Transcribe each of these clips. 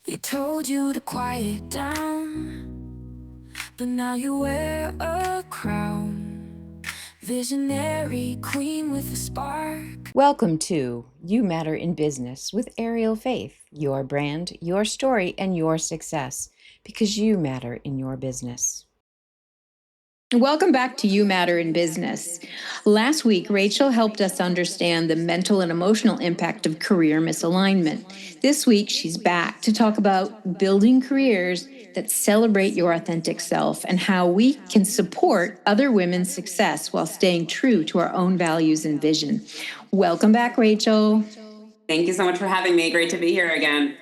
They told you to quiet down, but now you wear a crown. Visionary queen with a spark. Welcome to You Matter in Business with Ariel Faith, your brand, your story, and your success, because you matter in your business. Welcome back to You Matter in Business. Last week, Rachel helped us understand the mental and emotional impact of career misalignment. This week, she's back to talk about building careers that celebrate your authentic self and how we can support other women's success while staying true to our own values and vision. Welcome back, Rachel. Thank you so much for having me. Great to be here again.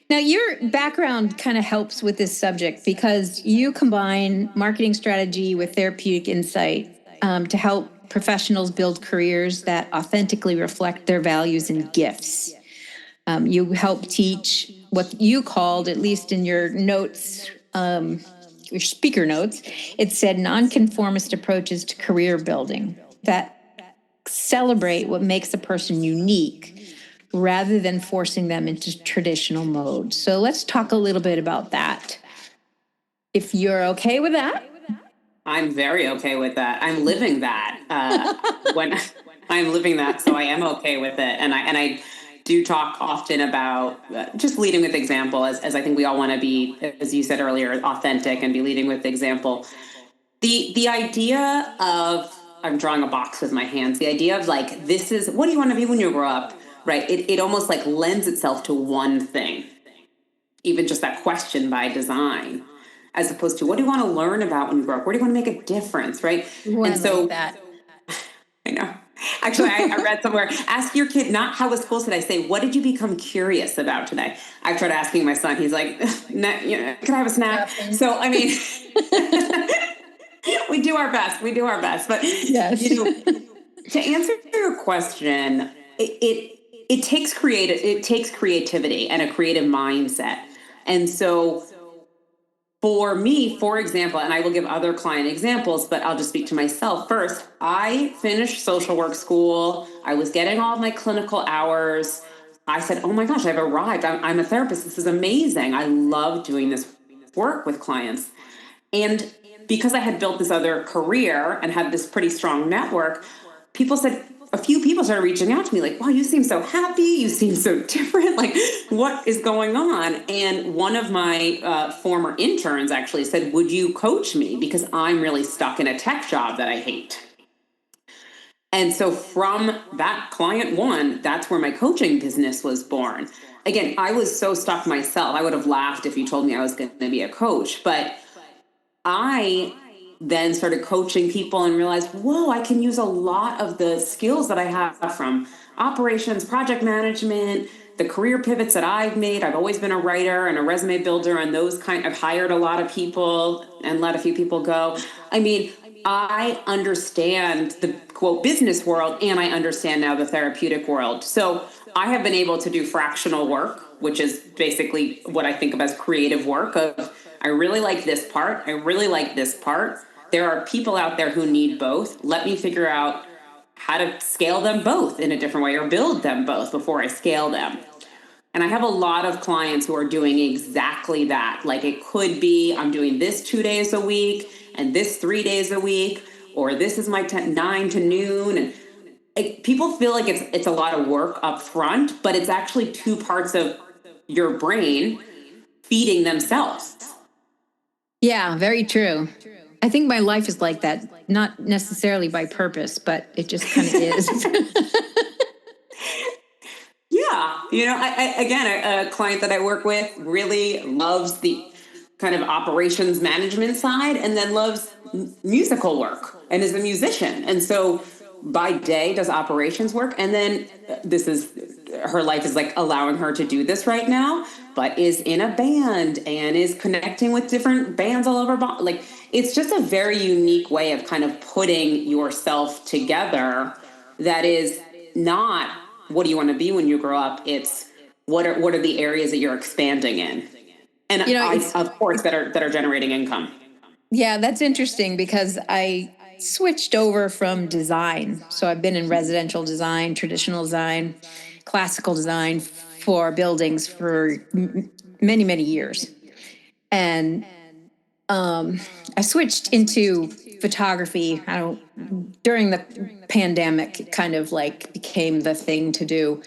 Now, your background kind of helps with this subject because you combine marketing strategy with therapeutic insight to help professionals build careers that authentically reflect their values and gifts. You help teach what you called, at least in your notes, your speaker notes, it said nonconformist approaches to career building that celebrate what makes a person unique rather than forcing them into traditional mode. So let's talk a little bit about that. If you're okay with that. I'm very okay with that. I'm living that. When I'm living that, so I am okay with it. And I do talk often about just leading with example, as I think we all want to be, as you said earlier, authentic and be leading with example. The idea of, I'm drawing a box with my hands, the idea of like, this is, what do you want to be when you grow up? Right? It almost like lends itself to one thing, even just that question by design, as opposed to what do you want to learn about when you grow up? Where do you want to make a difference? Right? Ooh, and so that. I know. Actually, I read somewhere, ask your kid not how was school today, say, what did you become curious about today? I tried asking my son, he's like, can I have a snack? So, I mean, we do our best. But, yes. To answer your question, it takes creativity and a creative mindset. And so for me, for example, and I will give other client examples, but I'll just speak to myself first. I finished social work school. I was getting all of my clinical hours. I said, oh my gosh, I've arrived. I'm a therapist. This is amazing. I love doing this work with clients. And because I had built this other career and had this pretty strong network, a few people started reaching out to me like, wow, you seem so happy. You seem so different. Like, what is going on? And one of my former interns actually said, would you coach me? Because I'm really stuck in a tech job that I hate. And so from that client one, that's where my coaching business was born. Again, I was so stuck myself. I would have laughed if you told me I was going to be a coach, but I then started coaching people and realized, whoa, I can use a lot of the skills that I have from operations, project management, the career pivots that I've made. I've always been a writer and a resume builder, and I've hired a lot of people and let a few people go. I mean, I understand the quote business world, and I understand now the therapeutic world. So I have been able to do fractional work, which is basically what I think of as creative work of, I really like this part. I really like this part. There are people out there who need both. Let me figure out how to scale them both in a different way or build them both before I scale them. And I have a lot of clients who are doing exactly that. Like it could be, I'm doing this 2 days a week and this 3 days a week, or this is my 9 to noon. And people feel like it's a lot of work up front, but it's actually two parts of your brain feeding themselves. Yeah, very true. I think my life is like that, not necessarily by purpose, but it just kind of is. Yeah. A client that I work with really loves the kind of operations management side and then loves musical work and is a musician. And so by day does operations work. And then her life is like allowing her to do this right now, but is in a band and is connecting with different bands all over. Like it's just a very unique way of kind of putting yourself together. That is not what do you want to be when you grow up? It's what are the areas that you're expanding in? And of course that are generating income. Yeah, that's interesting because I switched over from design. So I've been in residential design, traditional design, classical design for buildings for many, many years. And I switched into photography. During the pandemic, it kind of like became the thing to do.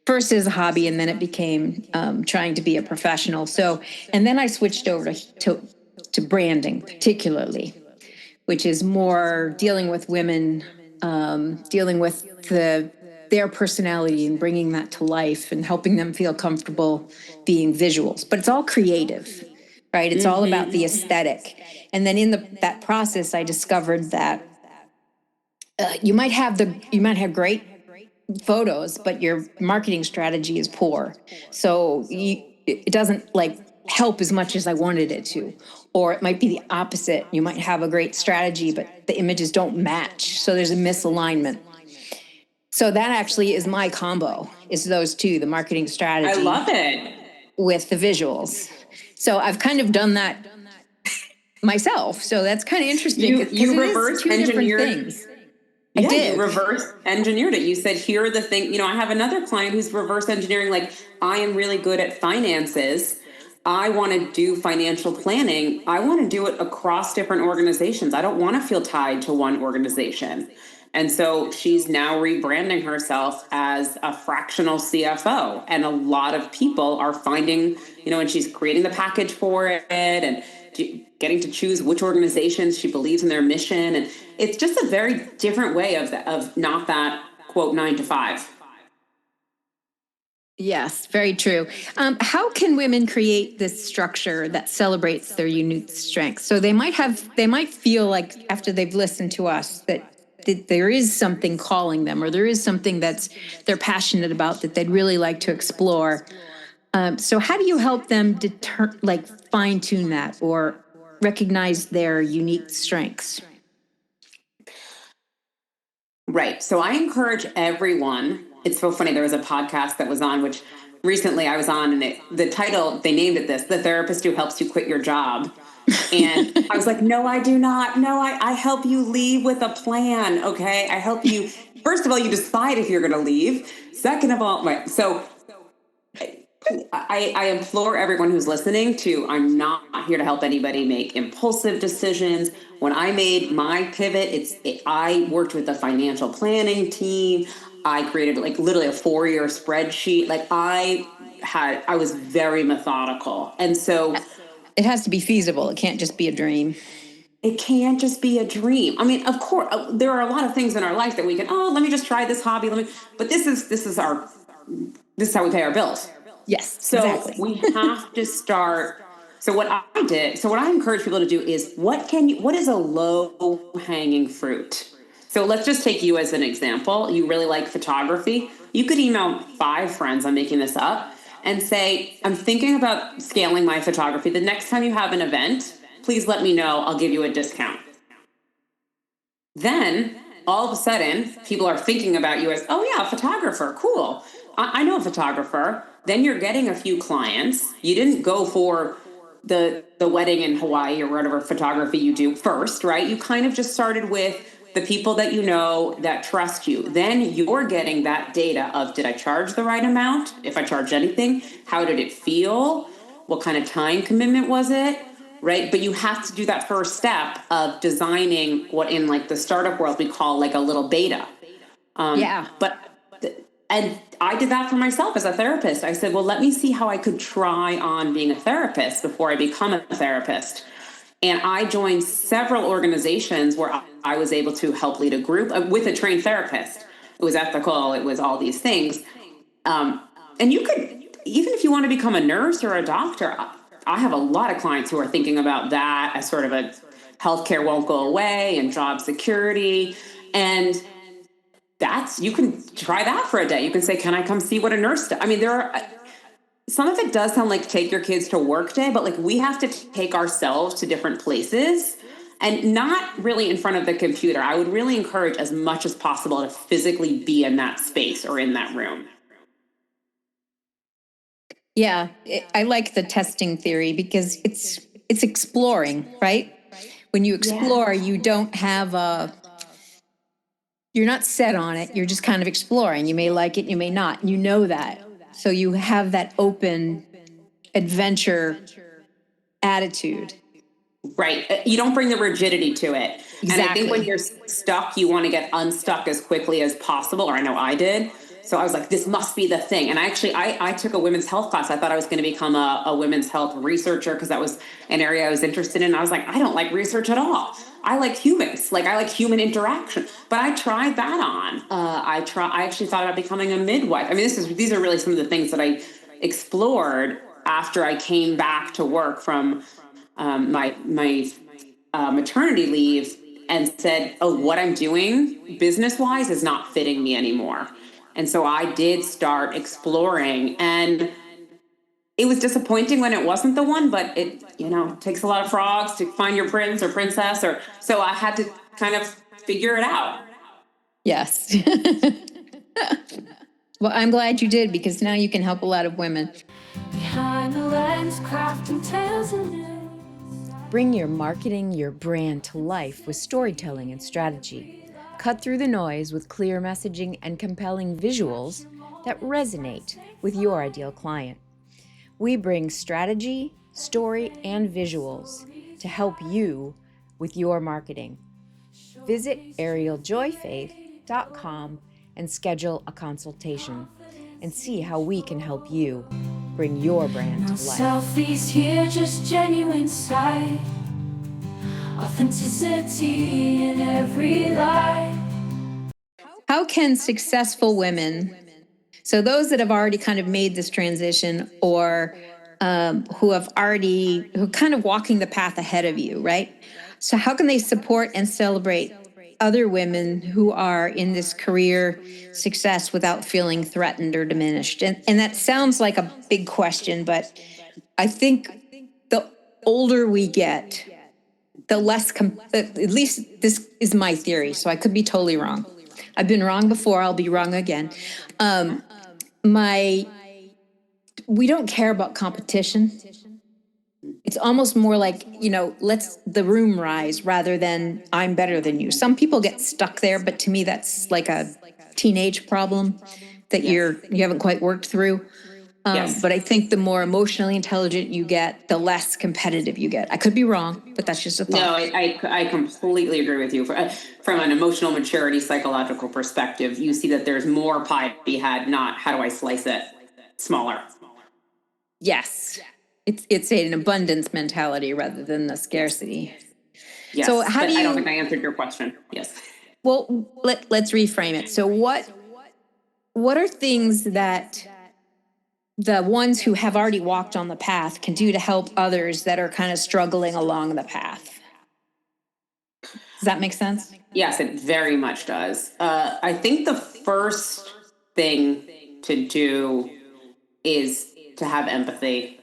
First as a hobby, and then it became trying to be a professional. So, and then I switched over to branding, particularly, which is more dealing with women, dealing with their personality and bringing that to life and helping them feel comfortable being visuals. But it's all creative, right? It's all about the aesthetic. And then in that process, I discovered that you might have great photos, but your marketing strategy is poor. So it doesn't like help as much as I wanted it to. Or it might be the opposite. You might have a great strategy, but the images don't match. So there's a misalignment. So that actually is my combo, is those two, the marketing strategy. I love it. With the visuals. So I've kind of done that myself. So that's kind of interesting. You reverse engineered things. Yeah, I did. You reverse engineered it. You said, here are the things, I have another client who's reverse engineering, like, I am really good at finances. I want to do financial planning. I want to do it across different organizations. I don't want to feel tied to one organization. And so she's now rebranding herself as a fractional CFO. And a lot of people are finding, and she's creating the package for it and getting to choose which organizations she believes in their mission. And it's just a very different way of not that, quote, 9 to 5. Yes, very true. How can women create this structure that celebrates their unique strengths? So they might feel like after they've listened to us that there is something calling them, or there is something they're passionate about that they'd really like to explore. So how do you help them fine tune that or recognize their unique strengths? Right. So I encourage everyone. It's so funny. There was a podcast that was on, which recently I was on, and the title, they named it this, The Therapist Who Helps You Quit Your Job. And I was like, no, I do not. No, I help you leave with a plan. Okay. I help you. First of all, you decide if you're going to leave. Second of all, right. So I implore everyone who's listening I'm not here to help anybody make impulsive decisions. When I made my pivot, I worked with the financial planning team. I created literally a 4-year spreadsheet. I was very methodical. And so it has to be feasible. It can't just be a dream. It can't just be a dream. I mean, of course, there are a lot of things in our life that we can, let me just try this hobby. But this is how we pay our bills. Yes, so exactly. We have to start. So what I encourage people to do is, what is a low hanging fruit? So let's just take you as an example. You really like photography. You could email 5 friends, I'm making this up, and say, I'm thinking about scaling my photography. The next time you have an event, please let me know. I'll give you a discount. Then all of a sudden, people are thinking about you as, oh yeah, a photographer, cool. I know a photographer. Then you're getting a few clients. You didn't go for the wedding in Hawaii or whatever photography you do first, right? You kind of just started with the people that you know that trust you. Then you're getting that data of, did I charge the right amount? If I charged anything, how did it feel? What kind of time commitment was it? Right? But you have to do that first step of designing what in the startup world we call a little beta. And I did that for myself as a therapist. I said, well, let me see how I could try on being a therapist before I become a therapist. And I joined several organizations where I was able to help lead a group with a trained therapist. It was ethical. It was all these things. And you could, even if you want to become a nurse or a doctor, I have a lot of clients who are thinking about that as sort of a healthcare won't go away and job security. And you can try that for a day. You can say, can I come see what a nurse does? I mean, some of it does sound like take your kids to work day, but we have to take ourselves to different places and not really in front of the computer. I would really encourage as much as possible to physically be in that space or in that room. Yeah, I like the testing theory because it's exploring, right? When you explore, you don't have you're not set on it. You're just kind of exploring. You may like it, you may not. You know that. So you have that open adventure attitude. Right. You don't bring the rigidity to it. And I think when Exactly. you're stuck, you want to get unstuck as quickly as possible, or I know I did. So I was like, this must be the thing. And I took a women's health class. I thought I was going to become a women's health researcher because that was an area I was interested in. I was like, I don't like research at all. I like humans. Like I like human interaction. But I tried that on. I actually thought about becoming a midwife. I mean, these are really some of the things that I explored after I came back to work from my maternity leave, and said, oh, what I'm doing business wise is not fitting me anymore. And so I did start exploring, and it was disappointing when it wasn't the one, but it, takes a lot of frogs to find your prince or princess, or so I had to kind of figure it out. Yes. Well, I'm glad you did, because now you can help a lot of women. Behind the lens, crafting tales and news. Bring your marketing, your brand to life with storytelling and strategy. Cut through the noise with clear messaging and compelling visuals that resonate with your ideal client. We bring strategy, story, and visuals to help you with your marketing. Visit arieljoyfaith.com and schedule a consultation and see how we can help you bring your brand to life. Selfies here, just genuine sight. Authenticity in every lie. How can successful women, so those that have already kind of made this transition, or who kind of walking the path ahead of you, right? So how can they support and celebrate other women who are in this career success without feeling threatened or diminished? And that sounds like a big question, but I think the older we get, the less, at least this is my theory, so I could be totally wrong. I've been wrong before, I'll be wrong again. We don't care about competition. It's almost more like, let's the room rise rather than I'm better than you. Some people get stuck there, but to me, that's like a teenage problem that you haven't quite worked through. Yes. But I think the more emotionally intelligent you get, the less competitive you get. I could be wrong, but that's just a thought. No, I completely agree with you. From an emotional maturity, psychological perspective, you see that there's more pie to be had, not how do I slice it smaller. Yes. It's an abundance mentality rather than the scarcity. Yes, So how do you, I don't think I answered your question. Yes. Well, let's reframe it. So what are things that the ones who have already walked on the path can do to help others that are kind of struggling along the path? Does that make sense? Yes, it very much does. I think the first thing to do is to have empathy,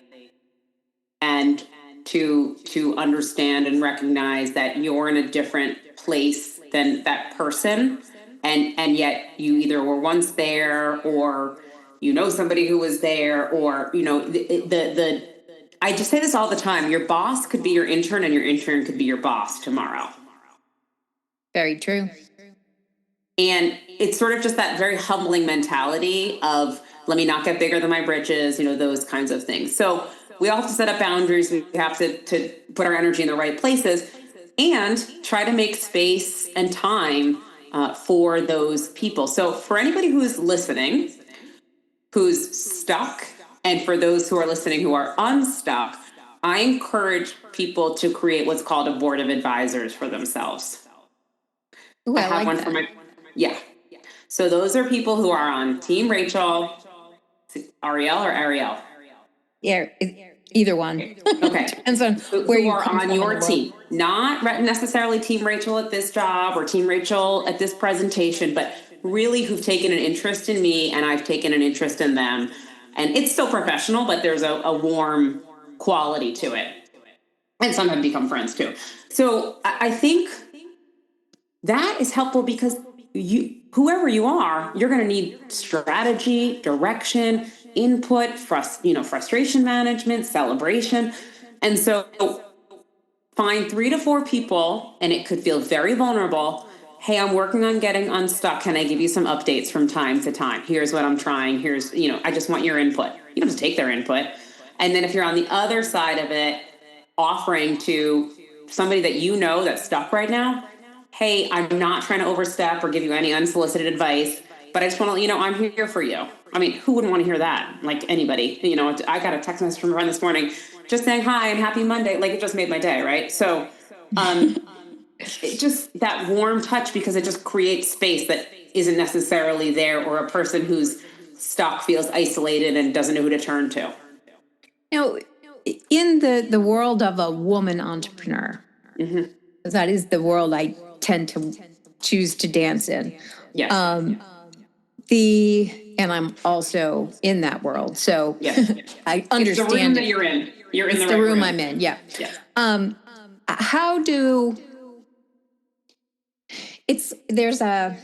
and to understand and recognize that you're in a different place than that person, and yet you either were once there, or somebody who was there, or I just say this all the time: your boss could be your intern, and your intern could be your boss tomorrow. Very true. And it's sort of just that very humbling mentality of, let me not get bigger than my britches, those kinds of things. So we all have to set up boundaries. We have to put our energy in the right places, and try to make space and time for those people. So for anybody who's listening, who's stuck, and for those who are listening who are unstuck, I encourage people to create what's called a board of advisors for themselves. Ooh, I have like one that. for my, yeah. So those are people who are on Team Rachel, Ariel or Ariel? Yeah, either one. Okay. Depends on where you are come on from in your the world. team, not necessarily Team Rachel at this job or Team Rachel at this presentation, but really who've taken an interest in me and I've taken an interest in them. And it's still professional, but there's a warm quality to it. And some have become friends too. So I think that is helpful, because whoever you are, you're going to need strategy, direction, input, frustration management, celebration. And so find 3 to 4 people, and it could feel very vulnerable, hey, I'm working on getting unstuck. Can I give you some updates from time to time? Here's what I'm trying. Here's, I just want your input. You don't just take their input. And then if you're on the other side of it, offering to somebody that that's stuck right now, hey, I'm not trying to overstep or give you any unsolicited advice, but I just want to let you know I'm here for you. I mean, who wouldn't want to hear that? Like anybody, I got a text message from a friend this morning just saying hi and happy Monday. Like it just made my day, right? So it just that warm touch, because it just creates space that isn't necessarily there, or a person who's stuck feels isolated and doesn't know who to turn to. In the world of a woman entrepreneur, that is the world I tend to choose to dance in. Yes. And I'm also in that world, so Yes. I understand. It's the room that you're in. You're in it's the the right room I'm in. Yeah. Yeah. How do there's a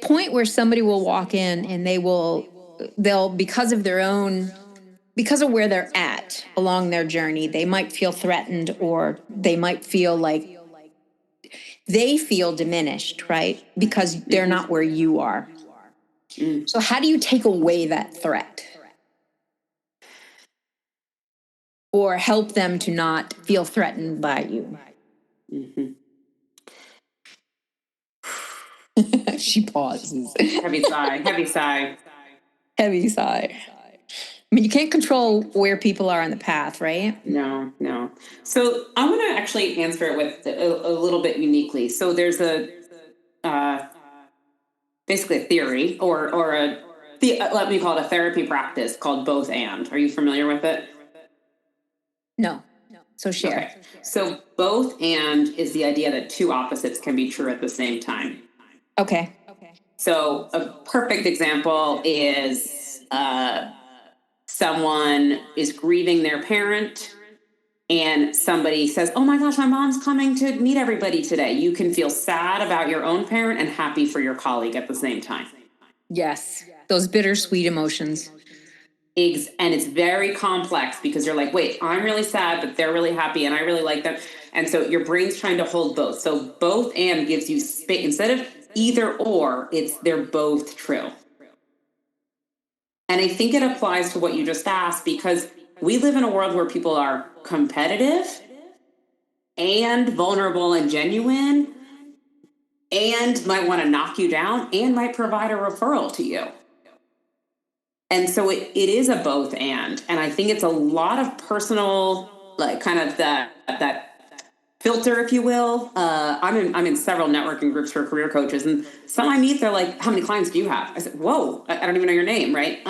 point where somebody will walk in and they'll because of where they're at along their journey, they might feel threatened, or they might feel like they feel diminished, right? Because they're not where you are. So how do you take away that threat? Or help them to not feel threatened by you? She pauses. Heavy sigh, heavy sigh. Heavy sigh. I mean, you can't control where people are on the path, right? No. So I'm going to actually answer it with a little bit uniquely. So there's basically a theory let me call it a therapy practice called both and. Are you familiar with it? No. So share. Okay. So both and is the idea that two opposites can be true at the same time. Okay. So a perfect example is someone is grieving their parent, and somebody says, oh my gosh, my mom's coming to meet everybody today. You can feel sad about your own parent and happy for your colleague at the same time. Yes. Those bittersweet emotions. And it's very complex, because you're like, wait, I'm really sad, but they're really happy and I really like them. And so your brain's trying to hold both. So both and gives you space. Instead of either or, they're both true. And I think it applies to what you just asked, because we live in a world where people are competitive and vulnerable and genuine, and might want to knock you down, and might provide a referral to you. And so it is a both and I think it's a lot of personal, like kind of that filter, if you will. I'm in several networking groups for career coaches, and some I meet, they're like, how many clients do you have? I said, whoa, I don't even know your name, right?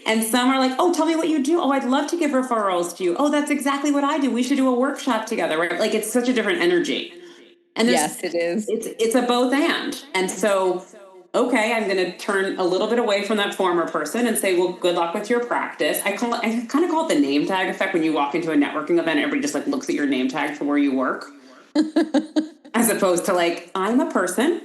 And some are like, oh, tell me what you do. Oh, I'd love to give referrals to you. Oh, that's exactly what I do. We should do a workshop together, right? Like, it's such a different energy. And yes, it is. It's a both and so, okay, I'm going to turn a little bit away from that former person and say, well, good luck with your practice. I kind of call it the name tag effect. When you walk into a networking event, everybody just like looks at your name tag for where you work. As opposed to like, I'm a person,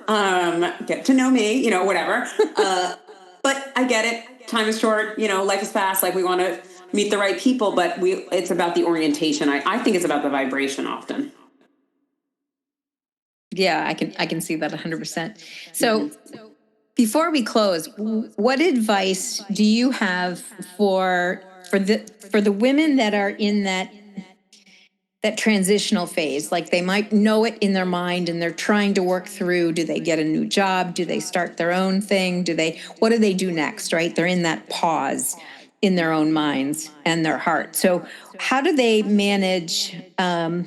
get to know me, whatever. But I get it. Time is short, life is fast. Like, we want to meet the right people, but it's about the orientation. I think it's about the vibration often. Yeah, I can see that 100%. So before we close, what advice do you have for the women that are in that transitional phase? Like, they might know it in their mind and they're trying to work through, do they get a new job? Do they start their own thing? What do they do next, right? They're in that pause in their own minds and their heart. So how do they manage the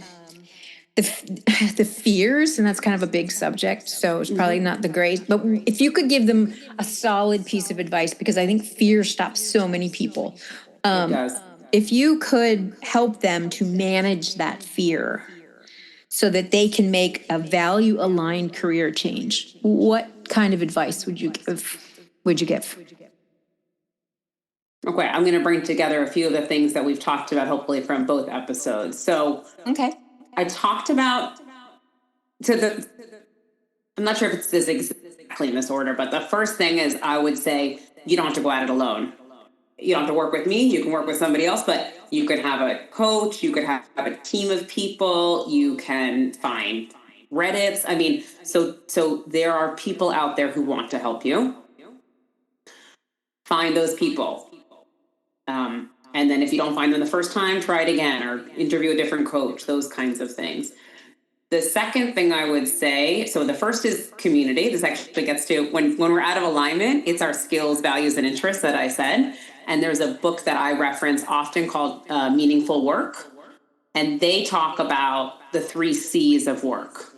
fears? And that's kind of a big subject, so it's probably not the great, but if you could give them a solid piece of advice, because I think fear stops so many people. It does. If you could help them to manage that fear so that they can make a value-aligned career change, what kind of advice would you give? Okay, I'm going to bring together a few of the things that we've talked about, hopefully from both episodes. So, okay, I talked about I'm not sure if it's this exactly in this order, but the first thing is, I would say, you don't have to go at it alone. you don't have to work with me, you can work with somebody else, but you could have a coach, you could have a team of people, you can find Reddits. I mean, so there are people out there who want to help you. Find those people. And then if you don't find them the first time, try it again or interview a different coach, those kinds of things. The second thing I would say, so the first is community. This actually gets to when we're out of alignment, it's our skills, values, and interests that I said. And there's a book that I reference often called Meaningful Work. And they talk about the 3 C's of work.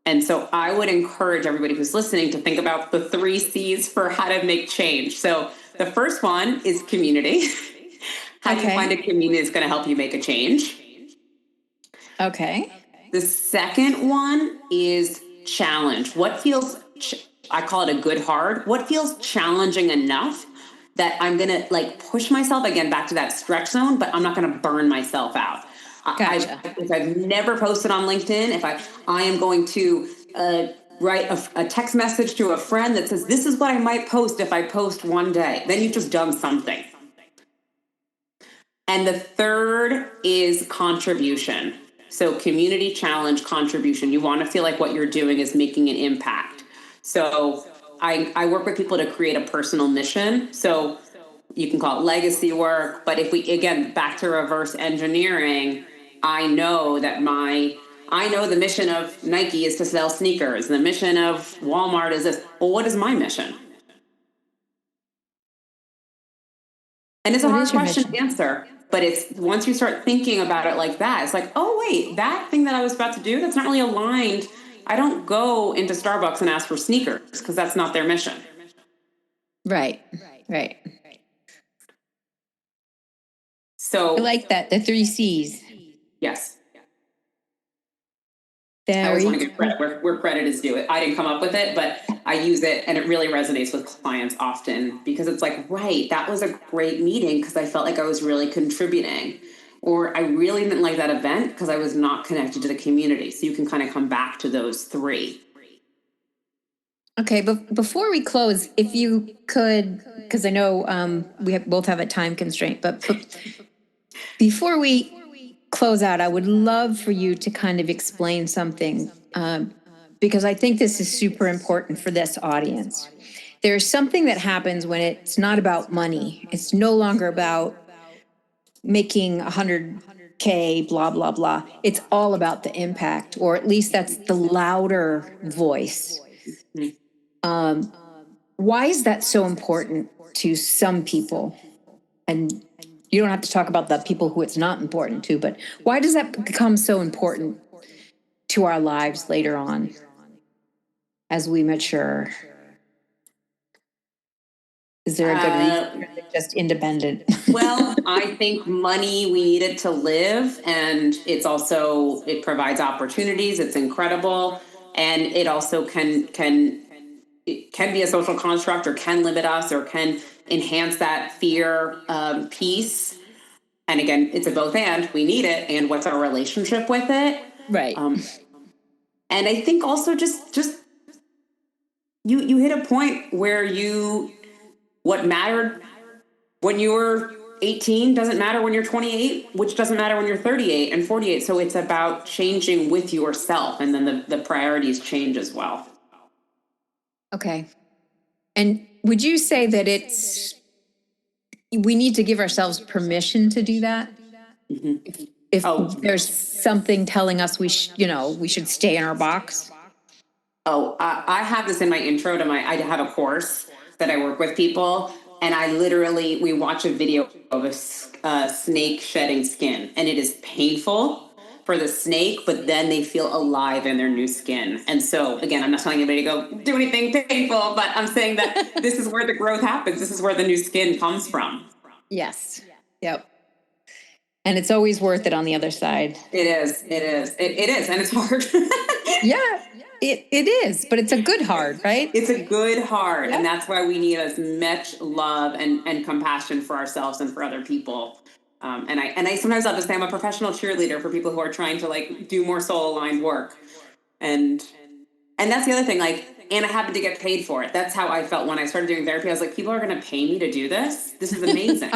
And so I would encourage everybody who's listening to think about the 3 C's for how to make change. So the first one is community. How do you find a community that's going to help you make a change? Okay. The second one is challenge. What feels, I call it a good hard. What feels challenging enough that I'm going to like push myself again back to that stretch zone, but I'm not going to burn myself out. Gotcha. If I've never posted on LinkedIn, if I am going to write a text message to a friend that says, this is what I might post if I post one day, then you've just done something. And the third is contribution. So community, challenge, contribution. You want to feel like what you're doing is making an impact. So I work with people to create a personal mission. So you can call it legacy work, but if we, again, back to reverse engineering, I know the mission of Nike is to sell sneakers. The mission of Walmart is this. Well, what is my mission? And it's a hard question to answer, but it's once you start thinking about it like that, it's like, oh wait, that thing that I was about to do, that's not really aligned. I don't go into Starbucks and ask for sneakers because that's not their mission. Right. So I like that. The 3 C's. Yes. I always want to give credit where credit is due. I didn't come up with it, but I use it and it really resonates with clients often because it's like, right, that was a great meeting because I felt like I was really contributing. Or I really didn't like that event because I was not connected to the community. So you can kind of come back to those 3. Okay, but before we close, if you could, because I know we both have a time constraint, but before we close out, I would love for you to kind of explain something because I think this is super important for this audience. There's something that happens when it's not about money. It's no longer about making 100K, blah, blah, blah. It's all about the impact, or at least that's the louder voice. Why is that so important to some people? And you don't have to talk about the people who it's not important to, but why does that become so important to our lives later on as we mature? Is there a good reason? Or is it just independent? Well, I think money, we need it to live. And it's also, it provides opportunities. It's incredible. And it also can be a social construct or can limit us or can enhance that fear piece. And again, it's a both and. We need it. And what's our relationship with it? Right. And I think also just you hit a point where what mattered when you were 18 doesn't matter when you're 28, which doesn't matter when you're 38 and 48. So it's about changing with yourself. And then the priorities change as well. Okay. And would you say that we need to give ourselves permission to do that? Mm-hmm. If there's something telling us we should stay in our box? I have this in my intro to I have a course that I work with people, and we watch a video of a snake shedding skin, and it is painful for the snake, but then they feel alive in their new skin. And so again, I'm not telling anybody to go do anything painful, but I'm saying that this is where the growth happens. This is where the new skin comes from. Yes. Yep. And it's always worth it on the other side. It is. And it's hard. Yeah, it is, but it's a good hard, right? It's a good hard. Yeah. And that's why we need as much love and compassion for ourselves and for other people. And I sometimes I'll just say I'm a professional cheerleader for people who are trying to like do more soul aligned work. And that's the other thing, like and I happened to get paid for it. That's how I felt when I started doing therapy. I was like, people are going to pay me to do this. This is amazing.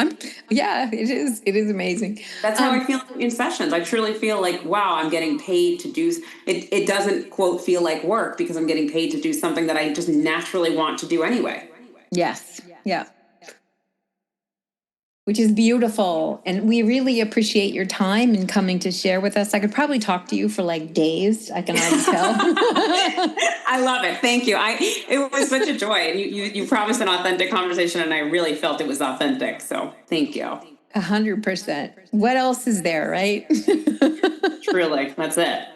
Yeah, it is. It is amazing. That's how I feel in sessions. I truly feel like, wow, I'm getting paid to do it. It doesn't quote feel like work because I'm getting paid to do something that I just naturally want to do anyway. Yes. Yeah. Which is beautiful. And we really appreciate your time and coming to share with us. I could probably talk to you for like days. I can already tell. I love it. Thank you. It was such a joy. And you promised an authentic conversation, and I really felt it was authentic. So thank you. 100%. What else is there, right? Truly, that's it.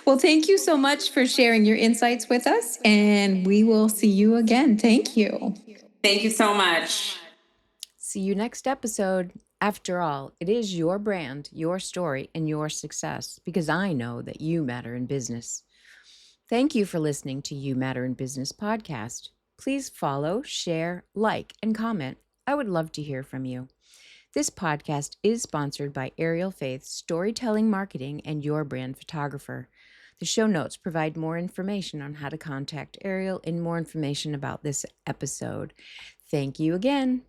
Well, thank you so much for sharing your insights with us, and we will see you again. Thank you. Thank you so much. See you next episode. After all, it is your brand, your story, and your success, because I know that you matter in business. Thank you for listening to You Matter in Business podcast. Please follow, share, like, and comment. I would love to hear from you. This podcast is sponsored by Ariel Faith Storytelling Marketing and Your Brand Photographer. The show notes provide more information on how to contact Ariel and more information about this episode. Thank you again.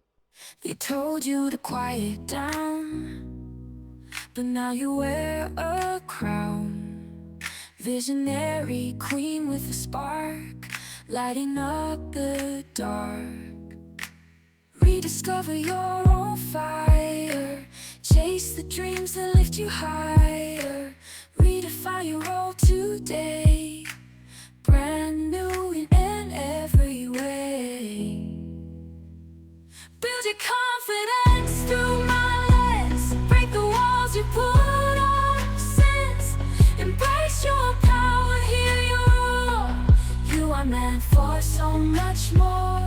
They told you to quiet down, but now you wear a crown. Visionary queen with a spark, lighting up the dark. Rediscover your own fire, chase the dreams that lift you higher. Redefine your role today, brand new in every way. Build your confidence through my lens, break the walls you put up since. Embrace your power, hear your roar. You are meant for so much more.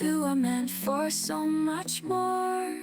You are meant for so much more.